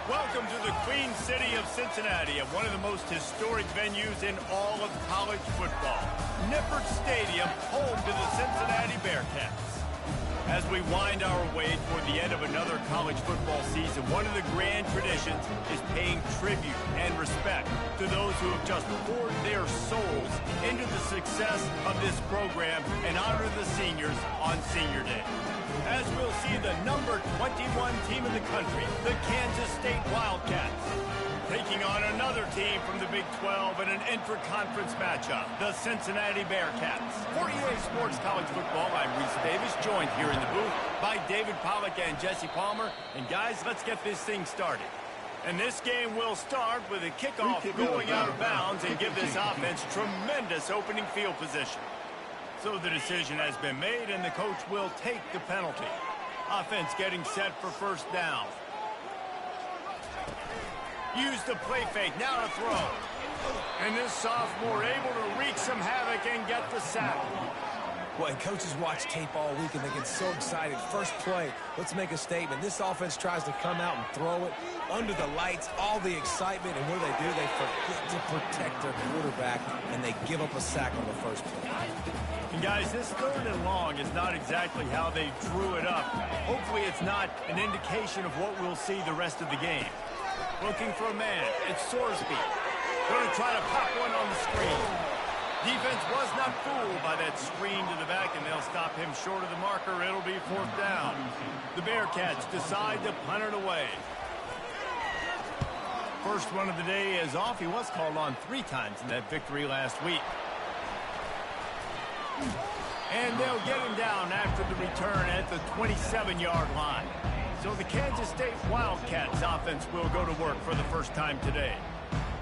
Welcome to the Queen City of Cincinnati at one of the most historic venues in all of college football. Nippert Stadium, home to the Cincinnati Bearcats. As we wind our way toward the end of another college football season, one of the grand traditions is paying tribute and respect to those who have just poured their souls into the success of this program and honor the seniors on Senior Day. As we'll see the number 21 team in the country, the Kansas State Wildcats, taking on another team from the Big 12 in an intra-conference matchup, the Cincinnati Bearcats. For EA Sports College Football, I'm Reese Davis, joined here in the booth by David Pollack and Jesse Palmer. And guys, let's get this thing started. And this game will start with a kickoff going out of bounds and give this offense tremendous opening field position. So the decision has been made, and the coach will take the penalty. Offense getting set for first down. Use the play fake, now to throw. And this sophomore able to wreak some havoc and get the sack. Well, and coaches watch tape all week and they get so excited. First play, let's make a statement. This offense tries to come out and throw it under the lights, all the excitement, and what do? They forget to protect their quarterback, and they give up a sack on the first play. And guys, this 3rd and long is not exactly how they drew it up. Hopefully it's not an indication of what we'll see the rest of the game. Looking for a man, it's Sorsby. Going to try to pop one on the screen. Defense was not fooled by that screen to the back, and they'll stop him short of the marker. It'll be 4th down. The Bearcats decide to punt it away. First one of the day is off. He was called on 3 times in that victory last week. And they'll get him down after the return at the 27-yard line. So the Kansas State Wildcats offense will go to work for the first time today.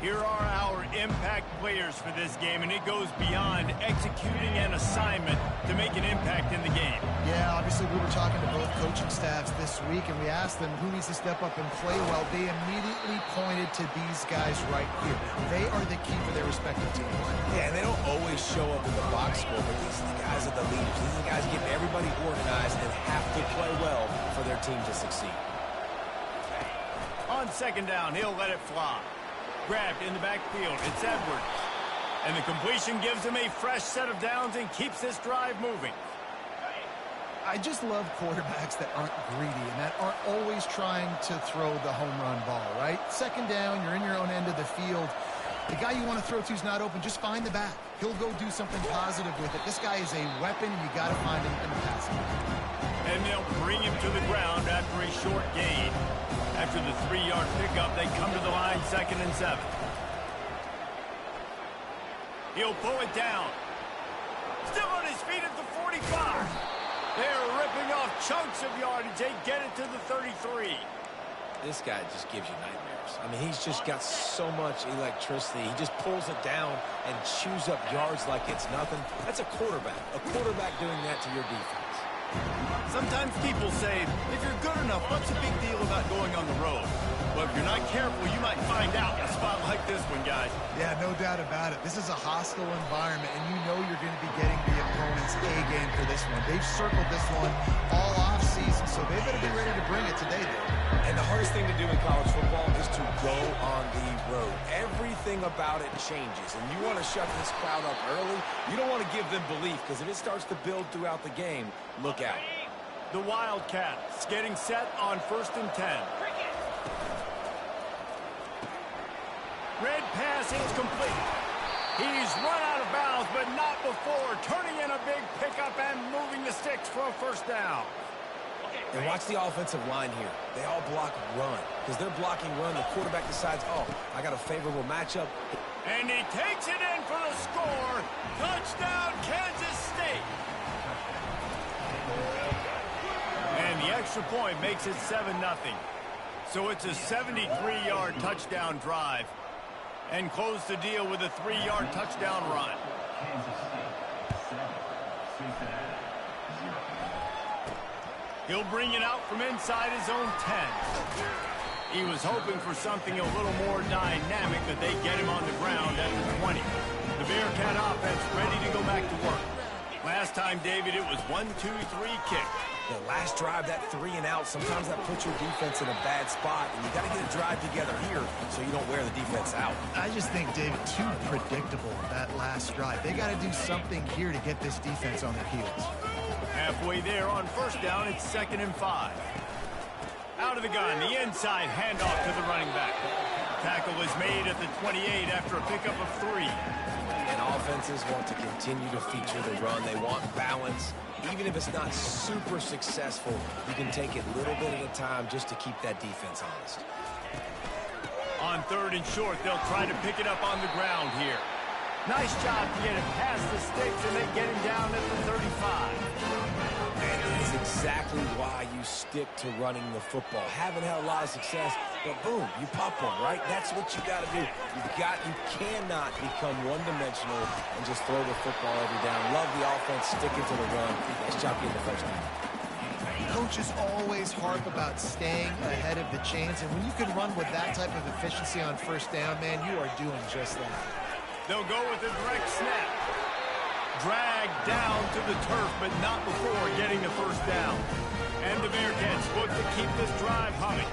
Here are our impact players for this game, and it goes beyond executing an assignment to make an impact in the game. Yeah, obviously we were talking to both coaching staffs this week, and we asked them who needs to step up and play well. They immediately pointed to these guys right here. They are the key for their respective teams. Yeah, and they don't always show up in the box score, but these are the guys are the leaders. These are the guys getting everybody organized and have to play well for their team to succeed. On 2nd down, he'll let it fly. Grabbed in the backfield, it's Edwards. And the completion gives him a fresh set of downs and keeps this drive moving. I just love quarterbacks that aren't greedy and that aren't always trying to throw the home run ball, right? 2nd down, you're in your own end of the field. The guy you want to throw to is not open. Just find the back. He'll go do something positive with it. This guy is a weapon, and you got to find him in the passing game. And they'll bring him to the ground after a short gain. After the 3-yard pickup, they come to the line 2nd and 7. He'll pull it down. Still on his feet at the 45. They're ripping off chunks of yardage. They get it to the 33. This guy just gives you nightmares. I mean, he's just got so much electricity. He just pulls it down and chews up yards like it's nothing. That's a quarterback. A quarterback doing that to your defense. Sometimes people say, if you're good enough, what's the big deal about going on the road? Well, if you're not careful, you might find out in a spot like this one, guys. Yeah, no doubt about it. This is a hostile environment, and you know you're going to be getting the opponent's A game for this one. They've circled this one all offseason, so they better be ready to bring it today, though. And the hardest thing to do in college football is to go on the road. Everything about it changes, and you want to shut this crowd up early. You don't want to give them belief, because if it starts to build throughout the game, look out. The Wildcats getting set on 1st and 10. Red pass is complete. He's run out of bounds, but not before turning in a big pickup and moving the sticks for a 1st down. And watch the offensive line here. They all block run. Because they're blocking run, the quarterback decides, oh, I got a favorable matchup. And he takes it in for the score. Touchdown, Kansas State. And the extra point makes it 7-0. So it's a 73-yard touchdown drive. And close the deal with a 3-yard touchdown run. He'll bring it out from inside his own 10. He was hoping for something a little more dynamic, that they get him on the ground at the 20. The Bearcat offense ready to go back to work. Last time, David, it was 1-2-3 kick. The last drive, that 3 and out, sometimes that puts your defense in a bad spot, and you got to get a drive together here so you don't wear the defense out. I just think, David, too predictable, that last drive. They got to do something here to get this defense on their heels. Halfway there on first down, it's 2nd and 5. Out of the gun, the inside handoff to the running back. Tackle is made at the 28 after a pickup of 3. And offenses want to continue to feature the run. They want balance. Even if it's not super successful, you can take it little bit at a time just to keep that defense honest. On 3rd and short, they'll try to pick it up on the ground here. Nice job to get it past the sticks, and they get him down at the 35. And it's exactly why you stick to running the football. Haven't had a lot of success, but boom, you pop one, right? That's what you got to do. You cannot become one-dimensional and just throw the football every down. Love the offense, sticking to the run. Nice job getting the first down. Coaches always harp about staying ahead of the chains, and when you can run with that type of efficiency on first down, man, you are doing just that. They'll go with a direct snap. Dragged down to the turf, but not before getting the first down. And the Bearcats look to keep this drive humming.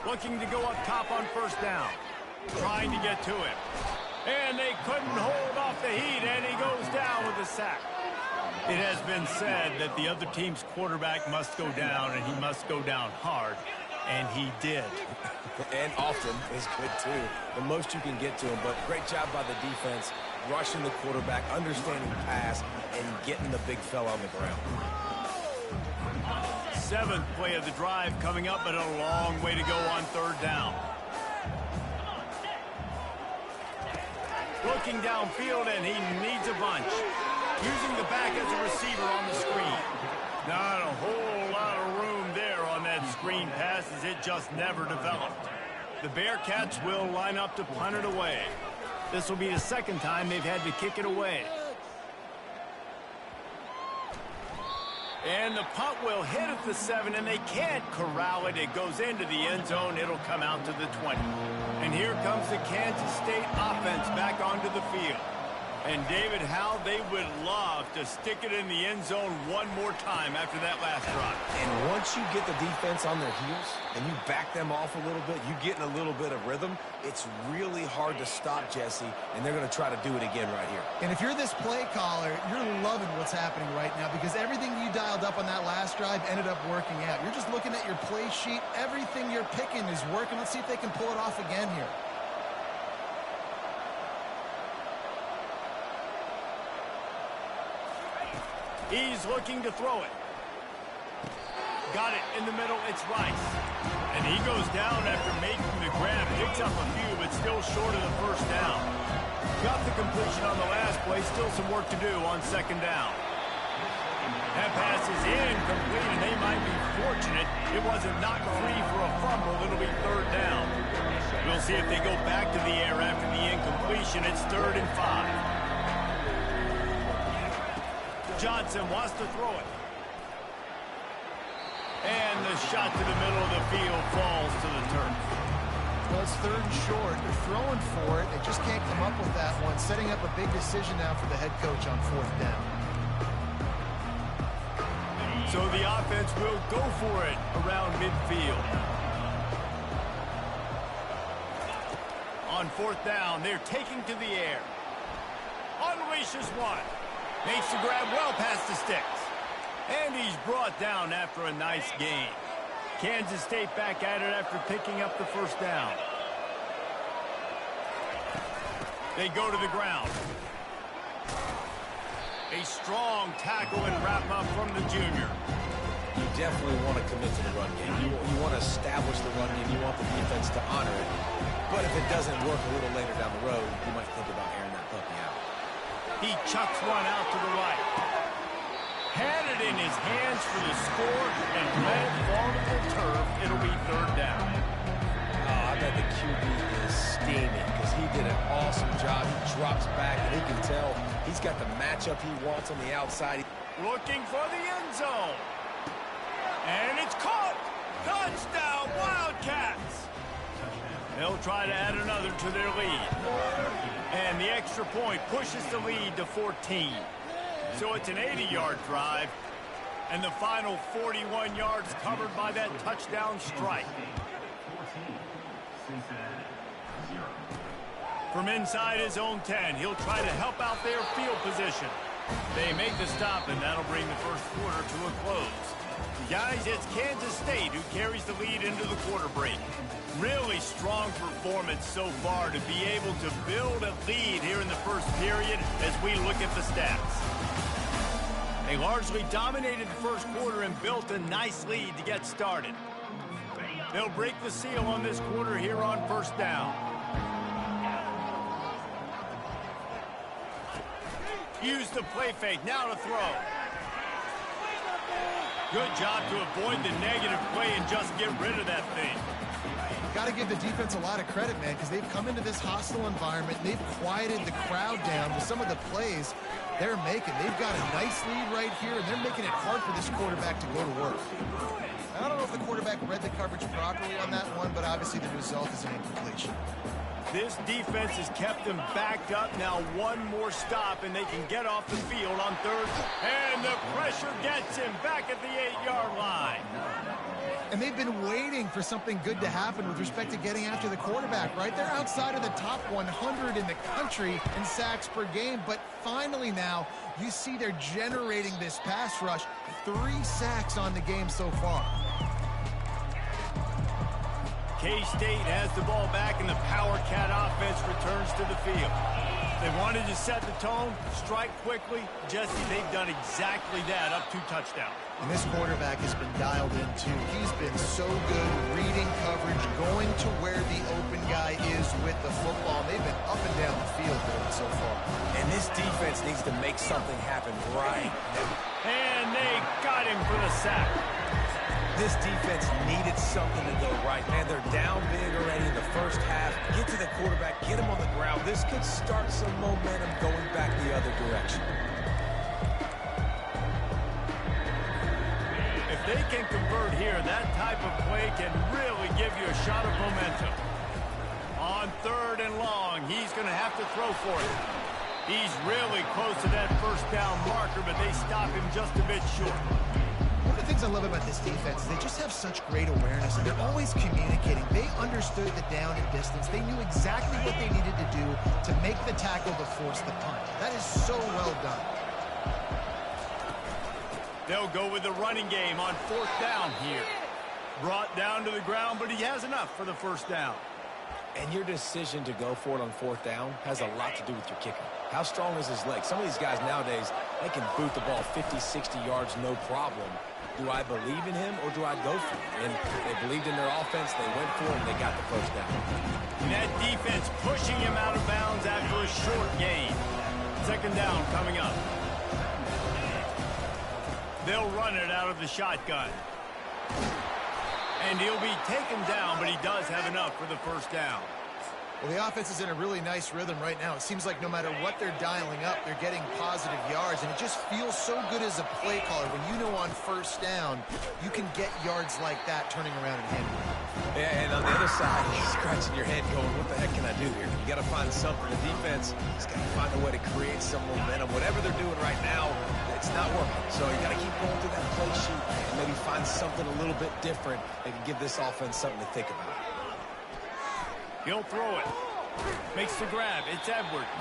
Looking to go up top on first down. Trying to get to him. And they couldn't hold off the heat, and he goes down with a sack. It has been said that the other team's quarterback must go down, and he must go down hard. And he did. And often is good, too. The most you can get to him, but great job by the defense, rushing the quarterback, understanding the pass, and getting the big fella on the ground. 7th play of the drive coming up, but a long way to go on 3rd down. Looking downfield, and he needs a bunch. Using the back as a receiver on the screen. Not a whole lot of room there on that screen pass, as it just never developed. The Bearcats will line up to punt it away. This will be the 2nd time they've had to kick it away. And the punt will hit at the 7, and they can't corral it. It goes into the end zone. It'll come out to the 20. And here comes the Kansas State offense back onto the field. And, David, how they would love to stick it in the end zone one more time after that last drive. And once you get the defense on their heels and you back them off a little bit, you get in a little bit of rhythm, it's really hard to stop, Jesse, and they're going to try to do it again right here. And if you're this play caller, you're loving what's happening right now because everything you dialed up on that last drive ended up working out. You're just looking at your play sheet. Everything you're picking is working. Let's see if they can pull it off again here. He's looking to throw it. Got it in the middle. It's Rice. And he goes down after making the grab. Picks up a few, but still short of the first down. Got the completion on the last play. Still some work to do on 2nd down. That pass is incomplete, and they might be fortunate it wasn't knocked free for a fumble. It'll be 3rd down. We'll see if they go back to the air after the incompletion. It's 3rd and 5. Johnson wants to throw it. And the shot to the middle of the field falls to the turf. Well, it's 3rd and short. They're throwing for it. They just can't come up with that one. Setting up a big decision now for the head coach on 4th down. So the offense will go for it around midfield. On 4th down, they're taking to the air. Unleashes one. Makes the grab well past the sticks. And he's brought down after a nice gain. Kansas State back at it after picking up the first down. They go to the ground. A strong tackle and wrap up from the junior. You definitely want to commit to the run game. You want to establish the run game. You want the defense to honor it. But if it doesn't work a little later down the road, you might think about airing that puppy out. He chucks one out to the right. Had it in his hands for the score and let it fall to the turf. It'll be 3rd down. I bet the QB is steaming because he did an awesome job. He drops back, and he can tell he's got the matchup he wants on the outside. Looking for the end zone. And it's caught. Touchdown, Wildcats. They'll try to add another to their lead. And the extra point pushes the lead to 14. So it's an 80-yard drive. And the final 41 yards covered by that touchdown strike. From inside his own 10, he'll try to help out their field position. They make the stop, and that'll bring the first quarter to a close. Guys, it's Kansas State who carries the lead into the quarter break. Really strong performance so far to be able to build a lead here in the first period as we look at the stats. They largely dominated the first quarter and built a nice lead to get started. They'll break the seal on this quarter here on first down. Use the play fake, now to throw. Good job to avoid the negative play and just get rid of that thing. Got to give the defense a lot of credit, man, because they've come into this hostile environment. And they've quieted the crowd down with some of the plays they're making. They've got a nice lead right here, and they're making it hard for this quarterback to go to work. I don't know if the quarterback read the coverage properly on that one, but obviously the result is an incompletion. This defense has kept them backed up. Now one more stop, and they can get off the field on third. And the pressure gets him back at the 8-yard line. And they've been waiting for something good to happen with respect to getting after the quarterback, right? They're outside of the top 100 in the country in sacks per game, but finally now you see they're generating this pass rush. 3 sacks on the game so far. K-State has the ball back, and the Power Cat offense returns to the field. They wanted to set the tone, strike quickly. Jesse, they've done exactly that, up 2 touchdowns. And this quarterback has been dialed in, too. He's been so good reading coverage, going to where the open guy is with the football. They've been up and down the field with it so far. And this defense needs to make something happen right now. And they got him for the sack. This defense needed something to go right, man. They're down big already in the first half. Get to the quarterback, get him on the ground. This could start some momentum going back the other direction. If they can convert here, that type of play can really give you a shot of momentum. On third and long, he's going to have to throw for it. He's really close to that first down marker, but they stop him just a bit short. One of the things I love about this defense is they just have such great awareness, and they're always communicating. They understood the down and distance. They knew exactly what they needed to do to make the tackle to force the punt. That is so well done. They'll go with the running game on fourth down here. Brought down to the ground, but he has enough for the first down. And your decision to go for it on fourth down has a lot to do with your kicker. How strong is his leg? Some of these guys nowadays, they can boot the ball 50, 60 yards, no problem. Do I believe in him or do I go for it? And they believed in their offense, they went for it, and they got the first down. And that defense pushing him out of bounds after a short gain. Second down coming up. They'll run it out of the shotgun. And he'll be taken down, but he does have enough for the first down. Well, the offense is in a really nice rhythm right now. It seems like no matter what they're dialing up, they're getting positive yards, and it just feels so good as a play caller when you know on first down you can get yards like that turning around and handling it. Yeah, and on the other side, you're scratching your head going, what the heck can I do here? You got to find something. The defense has got to find a way to create some momentum. Whatever they're doing right now, it's not working. So you got to keep going through that play sheet and maybe find something a little bit different that can give this offense something to think about. He'll throw it. Makes the grab. It's Edwards.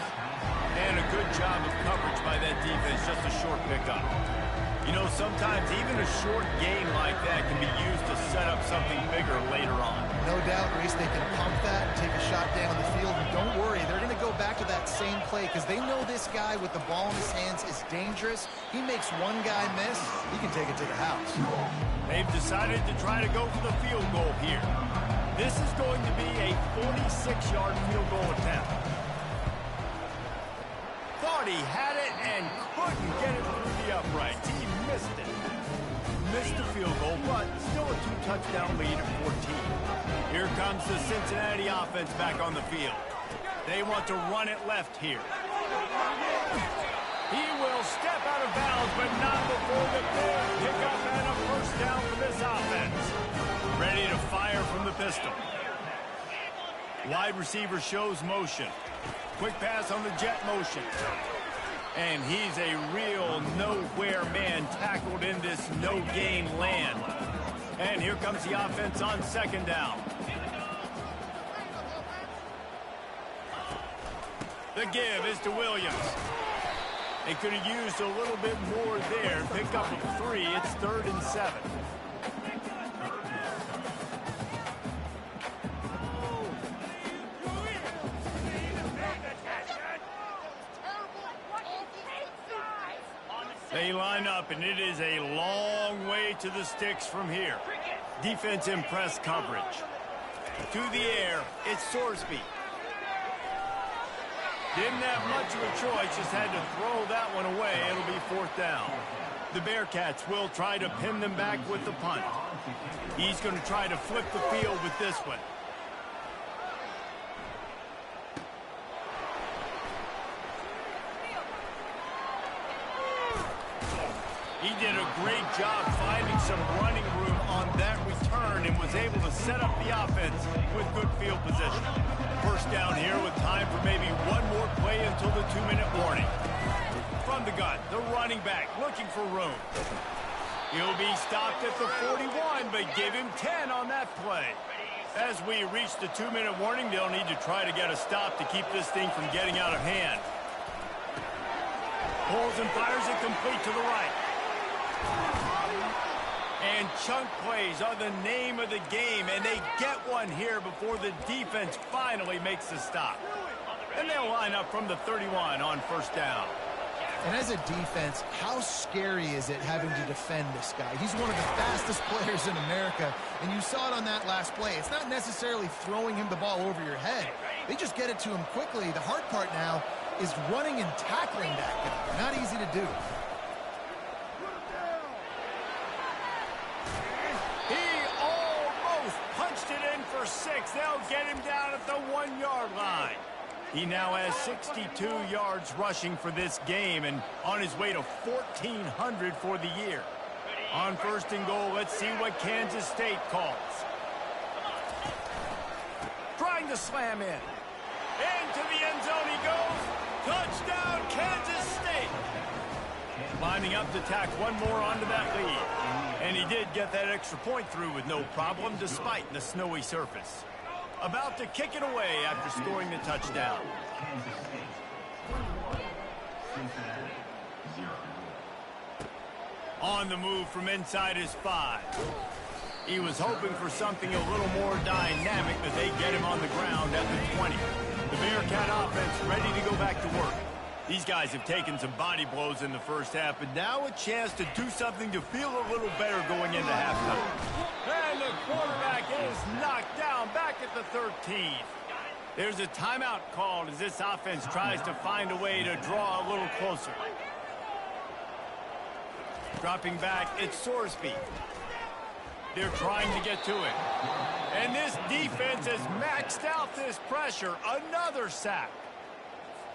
And a good job of coverage by that defense. Just a short pickup. You know, sometimes even a short gain like that can be used to set up something bigger later on. No doubt, Reese, they can pump that and take a shot down the field. And don't worry, they're going to go back to that same play because they know this guy with the ball in his hands is dangerous. He makes one guy miss, he can take it to the house. They've decided to try to go for the field goal here. This is going to be a 46-yard field goal attempt. Thought he had it and couldn't get it through the uprights. He missed it. Missed the field goal, but still a 2-touchdown lead at 14. Here comes the Cincinnati offense back on the field. They want to run it left here. He will step out of bounds, but not before the big pickup and a first down for this offense. Ready to fire from the pistol. Wide receiver shows motion. Quick pass on the jet motion. And he's a real nowhere man tackled in this no-gain land. And here comes the offense on second down. The give is to Williams. They could have used a little bit more there. Pick up a 3. It's 3rd and 7. They line up, and it is a long way to the sticks from here. Defense in press coverage. To the air, it's Sorsby. Didn't have much of a choice, just had to throw that one away. It'll be 4th down. The Bearcats will try to pin them back with the punt. He's going to try to flip the field with this one. He did a great job finding some running room on that return and was able to set up the offense with good field position. First down here with time for maybe one more play until the 2-minute warning. From the gun, the running back looking for room. He'll be stopped at the 41, but give him 10 on that play. As we reach the 2-minute warning, they'll need to try to get a stop to keep this thing from getting out of hand. Pulls and fires it complete to the right. And chunk plays are the name of the game, and they get one here before the defense finally makes the stop. And they'll line up from the 31 on first down. And as a defense, how scary is it having to defend this guy? He's one of the fastest players in America, and you saw it on that last play. It's not necessarily throwing him the ball over your head. They just get it to him quickly. The hard part now is running and tackling that guy. Not easy to do. Punched it in for 6. They'll get him down at the 1-yard line. He now has 62 yards rushing for this game and on his way to 1,400 for the year. On first and goal, let's see what Kansas State calls. Trying to slam in. Into the end zone he goes. Touchdown, Kansas State. Lining up to tack one more onto that lead. And he did get that extra point through with no problem despite the snowy surface. About to kick it away after scoring the touchdown. On the move from inside his 5. He was hoping for something a little more dynamic, but they get him on the ground at the 20. The Bearcat offense ready to go back to work. These guys have taken some body blows in the first half, but now a chance to do something to feel a little better going into halftime. And the quarterback is knocked down back at the 13. There's a timeout called as this offense tries to find a way to draw a little closer. Dropping back, it's Sorsby. They're trying to get to it. And this defense has maxed out this pressure. Another sack.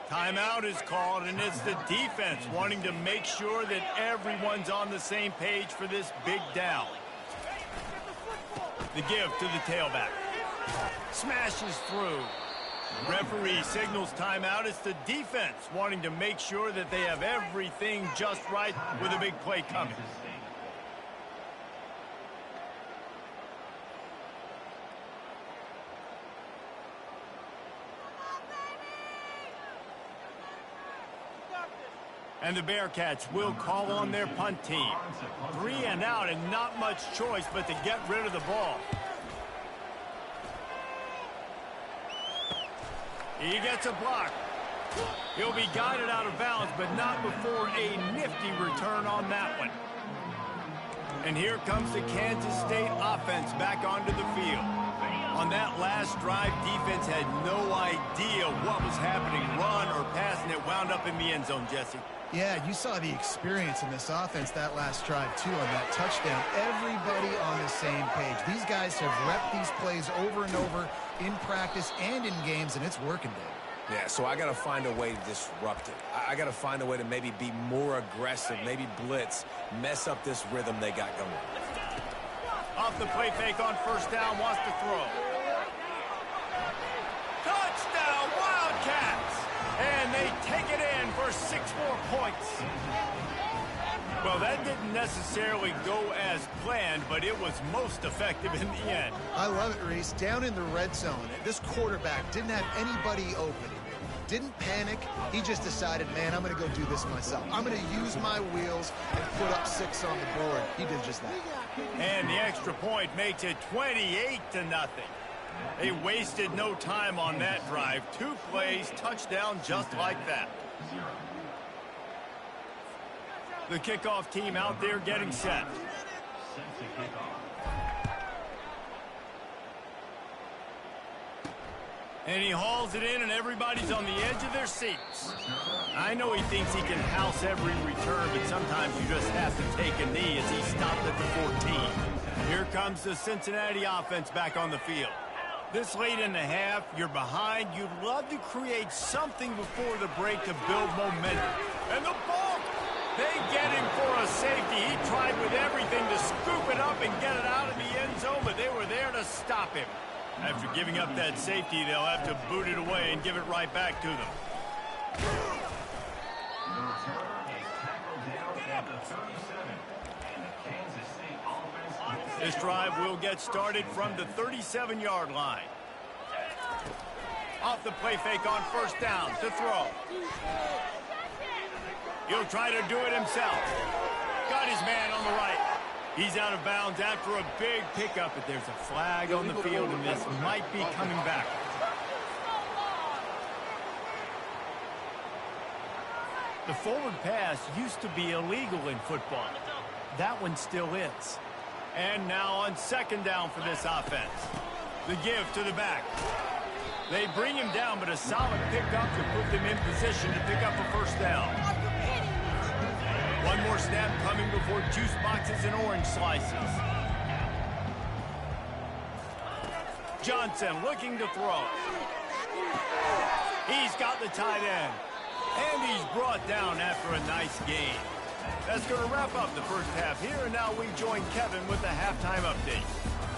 Timeout is called, and it's the defense wanting to make sure that everyone's on the same page for this big down. The give to the tailback. Smashes through. Referee signals timeout. It's the defense wanting to make sure that they have everything just right with a big play coming. And the Bearcats will call on their punt team. 3 and out and not much choice but to get rid of the ball. He gets a block. He'll be guided out of bounds, but not before a nifty return on that one. And here comes the Kansas State offense back onto the field. On that last drive, defense had no idea what was happening, run or pass, and it wound up in the end zone, Jesse. Yeah, you saw the experience in this offense that last drive, too, on that touchdown. Everybody on the same page. These guys have repped these plays over and over in practice and in games, and it's working, Dave. Yeah, so I got to find a way to disrupt it. I got to find a way to maybe be more aggressive, maybe blitz, mess up this rhythm they got going. Off the play fake on first down, wants to throw. Bearcats. And they take it in for 6 more points. Well, that didn't necessarily go as planned, but it was most effective in the end. I love it, Reese. Down in the red zone, this quarterback didn't have anybody open. Didn't panic. He just decided, man, I'm going to go do this myself. I'm going to use my wheels and put up 6 on the board. He did just that. And the extra point makes it 28-0. They wasted no time on that drive. 2 plays, touchdown just like that. The kickoff team out there getting set. And he hauls it in, and everybody's on the edge of their seats. I know he thinks he can house every return, but sometimes you just have to take a knee as he stopped at the 14. Here comes the Cincinnati offense back on the field. This late in the half, you're behind. You'd love to create something before the break to build momentum. And the ball, they get him for a safety. He tried with everything to scoop it up and get it out of the end zone, but they were there to stop him. After giving up that safety, they'll have to boot it away and give it right back to them. This drive will get started from the 37-yard line. Off the play fake on first down to throw. He'll try to do it himself. Got his man on the right. He's out of bounds after a big pickup, but there's a flag on the field, and this might be coming back. The forward pass used to be illegal in football. That one still is. And now on second down for this offense. The give to the back. They bring him down, but a solid pickup to put them in position to pick up a first down. One more snap coming before juice boxes and orange slices. Johnson looking to throw. He's got the tight end. And he's brought down after a nice gain. That's going to wrap up the first half here, and now we join Kevin with the halftime update.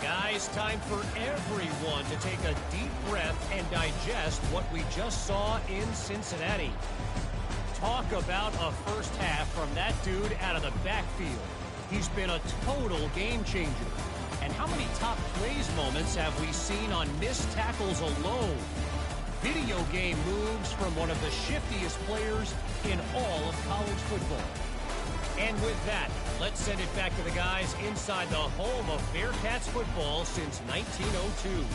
Guys, time for everyone to take a deep breath and digest what we just saw in Cincinnati. Talk about a first half from that dude out of the backfield. He's been a total game changer. And how many top plays moments have we seen on missed tackles alone? Video game moves from one of the shiftiest players in all of college football. And with that, let's send it back to the guys inside the home of Bearcats football since 1902.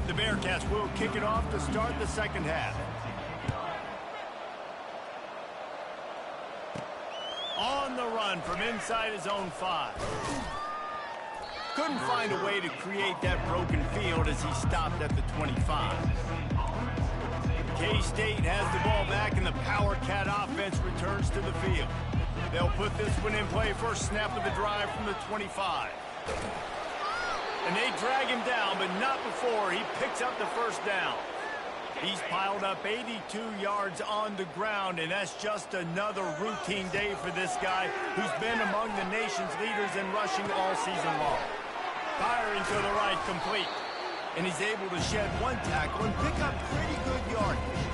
The Bearcats will kick it off to start the second half. On the run from inside his own 5. Couldn't find a way to create that broken field as he stopped at the 25. K-State has the ball back, and the Power Cat offense returns to the field. They'll put this one in play first snap of the drive from the 25. And they drag him down, but not before he picks up the first down. He's piled up 82 yards on the ground, and that's just another routine day for this guy who's been among the nation's leaders in rushing all season long. Firing to the right, complete. And he's able to shed one tackle and pick up pretty good yardage.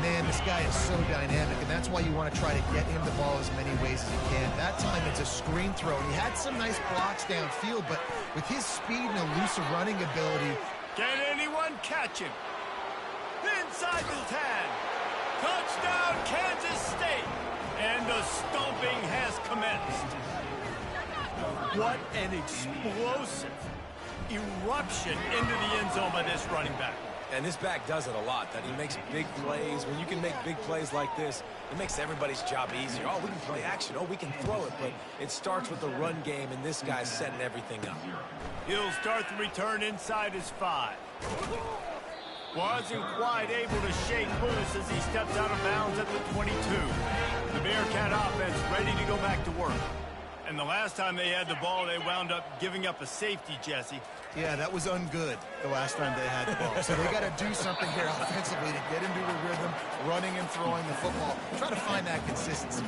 Man, this guy is so dynamic, and that's why you want to try to get him the ball as many ways as you can. That time it's a screen throw. He had some nice blocks downfield, but with his speed and elusive running ability... Can anyone catch him? Inside the 10. Touchdown, Kansas State. And the stomping has commenced. What an explosive eruption into the end zone by this running back. And this back does it a lot, that he makes big plays. When you can make big plays like this, it makes everybody's job easier. Oh, we can play action. Oh, we can throw it. But it starts with the run game, and this guy's setting everything up. He'll start the return inside his 5. Wasn't quite able to shake loose as he steps out of bounds at the 22. The Bearcat offense ready to go back to work. And the last time they had the ball, they wound up giving up a safety, Jesse. Yeah, that was ungood the last time they had the ball. So they got to do something here offensively to get into a rhythm, running and throwing the football. Try to find that consistency.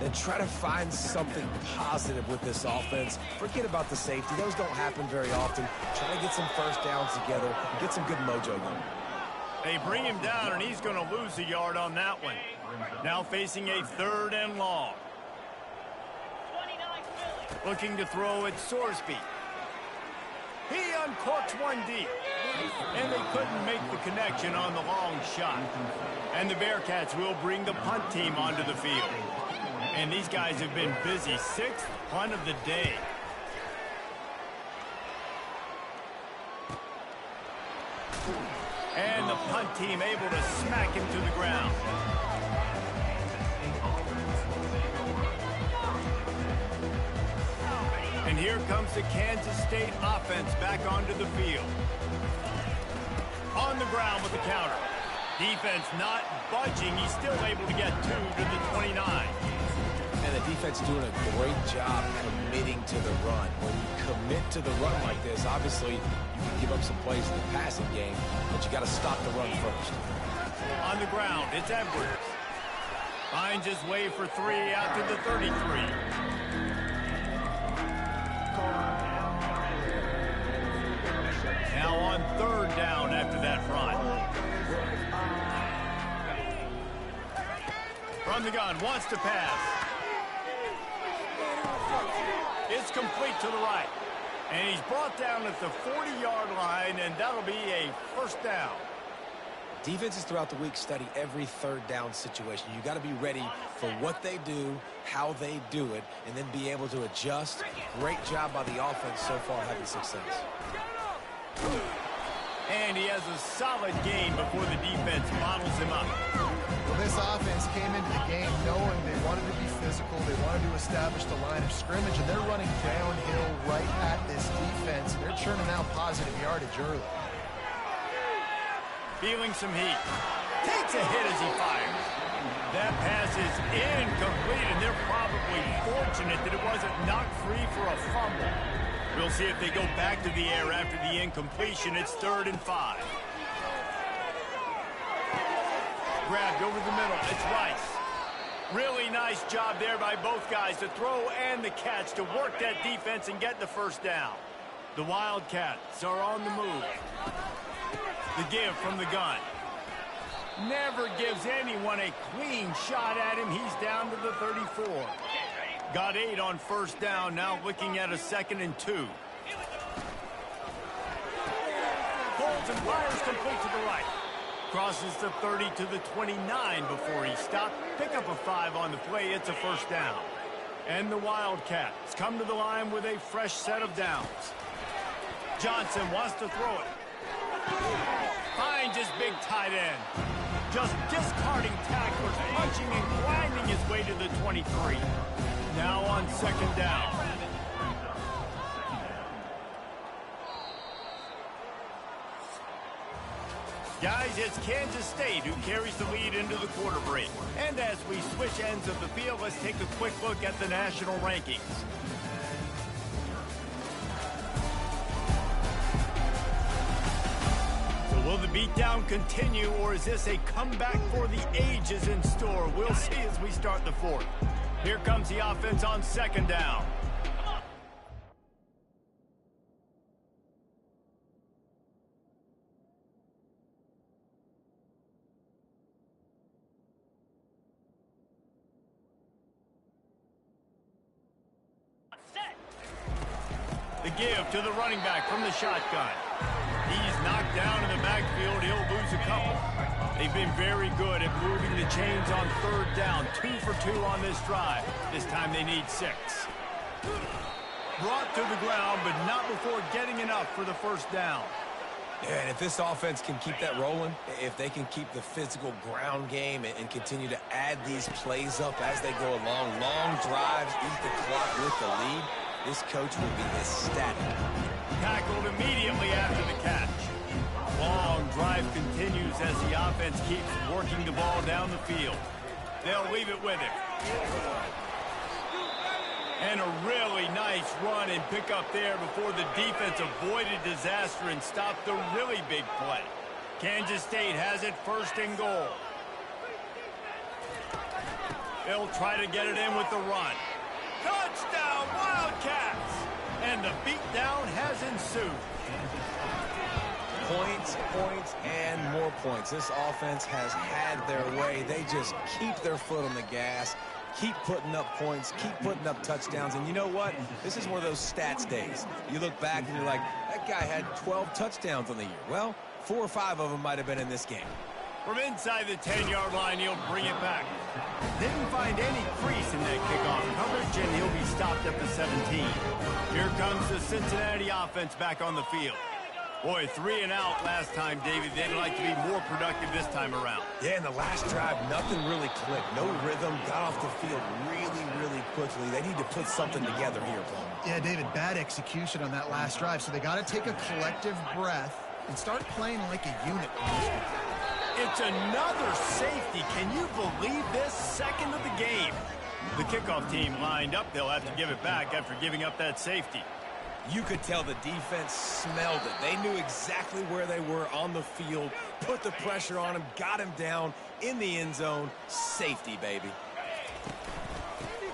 And try to find something positive with this offense. Forget about the safety. Those don't happen very often. Try to get some first downs together, get some good mojo going. They bring him down, and he's going to lose a yard on that one. Now facing a 3rd and long. Looking to throw at Sorsby. He uncorks one deep. And they couldn't make the connection on the long shot. And the Bearcats will bring the punt team onto the field. And these guys have been busy. 6th punt of the day. And the punt team able to smack him to the ground. And here comes the Kansas State offense back onto the field. On the ground with the counter. Defense not budging. He's still able to get 2 to the 29. And the defense doing a great job committing to the run. When you commit to the run like this, obviously you can give up some plays in the passing game, but you got to stop the run first. On the ground, it's Edwards. Finds his way for 3 out to the 33. Now on 3rd down after that run. From the gun, wants to pass. It's complete to the right. And he's brought down at the 40-yard line, and that'll be a 1st down. Defenses throughout the week study every 3rd down situation. You got to be ready for what they do, how they do it, and then be able to adjust. Great job by the offense so far having success. And he has a solid gain before the defense bottles him up. Well, this offense came into the game knowing they wanted to be physical, they wanted to establish the line of scrimmage, and they're running downhill right at this defense. They're churning out positive yardage early. Feeling some heat. Takes a hit as he fires. That pass is incomplete, and they're probably fortunate that it wasn't knocked free for a fumble. We'll see if they go back to the air after the incompletion. It's 3rd and 5. Grabbed over the middle. It's Rice. Really nice job there by both guys, the throw and the catch, to work that defense and get the 1st down. The Wildcats are on the move. The give from the gun. Never gives anyone a clean shot at him. He's down to the 34. Got 8 on 1st down, now looking at a 2nd and 2. Holds and fires complete to the right. Crosses the 30 to the 29 before he stopped. Pick up a 5 on the play. It's a 1st down. And the Wildcats come to the line with a fresh set of downs. Johnson wants to throw it. Finds his big tight end. Just discarding tacklers, punching and grinding his way to the 23. Now on 2nd down. Guys, it's Kansas State who carries the lead into the quarter break. And as we switch ends of the field, let's take a quick look at the national rankings. So will the beatdown continue, or is this a comeback for the ages in store? We'll see as we start the 4th. Here comes the offense on 2nd down. The give to the running back from the shotgun. He's knocked down in the backfield. He'll lose a couple. They've been very good at moving the chains on 3rd down. 2 for 2 on this drive. This time they need 6. Brought to the ground, but not before getting enough for the 1st down. Yeah, and if this offense can keep that rolling, if they can keep the physical ground game and continue to add these plays up as they go along, long drives, eat the clock with the lead, this coach will be ecstatic. Tackled immediately after the catch. Long drive continues as the offense keeps working the ball down the field. They'll leave it with him. And a really nice run and pick up there before the defense avoided disaster and stopped the really big play. Kansas State has it first and goal. They'll try to get it in with the run. Touchdown, Wildcats! And the beatdown has ensued. Points, points, and more points. This offense has had their way. They just keep their foot on the gas, keep putting up points, keep putting up touchdowns. And you know what? This is one of those stats days. You look back and you're like, that guy had 12 touchdowns on the year. Well, 4 or 5 of them might have been in this game. From inside the 10-yard line, he'll bring it back. Didn't find any crease in that kickoff coverage, and he'll be stopped at the 17. Here comes the Cincinnati offense back on the field. Boy, 3 and out last time, David. They'd like to be more productive this time around. Yeah, in the last drive, nothing really clicked. No rhythm, got off the field really, really quickly. They need to put something together here, Paul. Yeah, David, bad execution on that last drive, so they got to take a collective breath and start playing like a unit. It's another safety. Can you believe this? Second of the game. The kickoff team lined up. They'll have to give it back after giving up that safety. You could tell the defense smelled it. They knew exactly where they were on the field, put the pressure on him, got him down in the end zone. Safety, baby.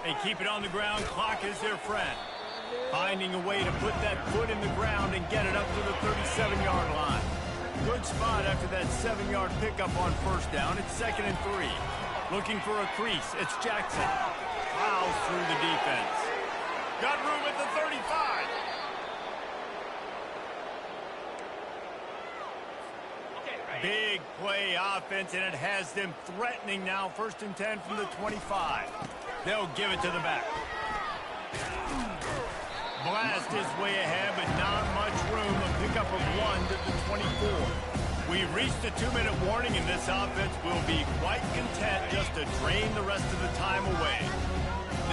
They keep it on the ground. Clock is their friend. Finding a way to put that foot in the ground and get it up to the 37-yard line. Good spot after that 7-yard pickup on first down. It's 2nd and 3. Looking for a crease. It's Jackson. Plows through the defense. Got room at the 35. Big play offense, and it has them threatening now. 1st and 10 from the 25. They'll give it to the back. Blast his way ahead, but not much room. A pickup of 1 to the 24. We've reached the 2-minute warning, and this offense will be quite content just to drain the rest of the time away.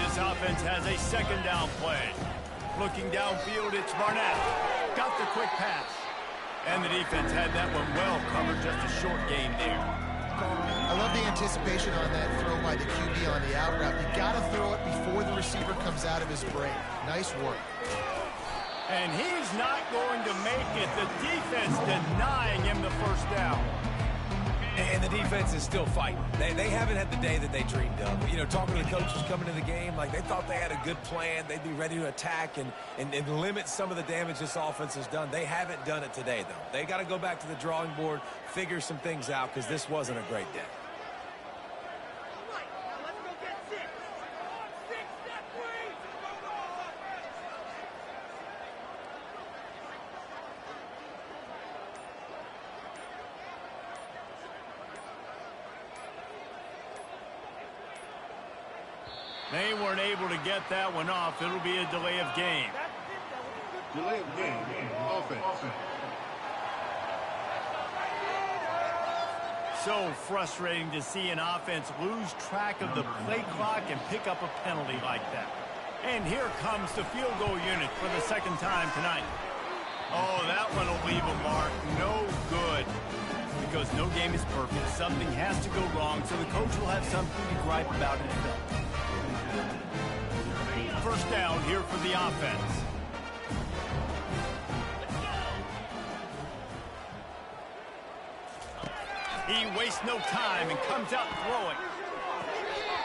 This offense has a 2nd down play. Looking downfield, it's Barnett. Got the quick pass. And the defense had that one well covered, just a short gain there. I love the anticipation on that throw by the QB on the out route. You got to throw it before the receiver comes out of his break. Nice work. And he's not going to make it. The defense denying him the first down. And the defense is still fighting. They haven't had the day that they dreamed of. You know, talking to the coaches coming to the game, like they thought they had a good plan. They'd be ready to attack and limit some of the damage this offense has done. They haven't done it today, though. They got to go back to the drawing board, figure some things out, because this wasn't a great day. They weren't able to get that one off. It'll be a delay of game. Delay of game. Offense. So frustrating to see an offense lose track of the play clock and pick up a penalty like that. And here comes the field goal unit for the 2nd time tonight. Oh, that one will leave a mark. No good. Because no game is perfect. Something has to go wrong, so the coach will have something to gripe about in film. First down here for the offense. He wastes no time and comes out throwing.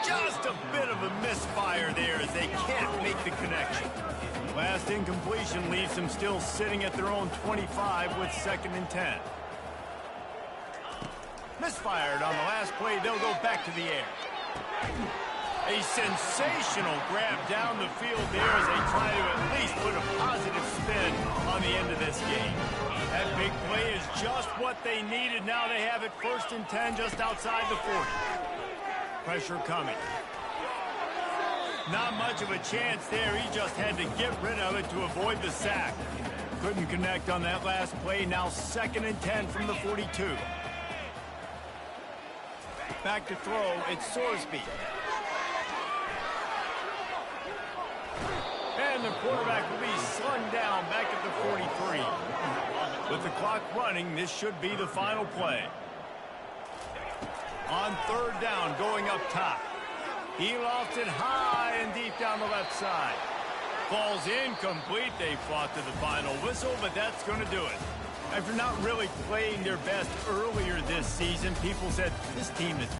Just a bit of a misfire there as they can't make the connection. Last incompletion leaves them still sitting at their own 25 with 2nd and 10. Misfired on the last play. They'll go back to the air. A sensational grab down the field there as they try to at least put a positive spin on the end of this game. That big play is just what they needed. Now they have it 1st and 10 just outside the 40. Pressure coming. Not much of a chance there. He just had to get rid of it to avoid the sack. Couldn't connect on that last play. Now 2nd and 10 from the 42. Back to throw. It's Sorsby. And the quarterback will be slung down back at the 43. With the clock running, this should be the final play. On 3rd down, going up top. He lofts it high and deep down the left side. Falls incomplete. They fought to the final whistle, but that's going to do it. After not really playing their best earlier this season, people said this team is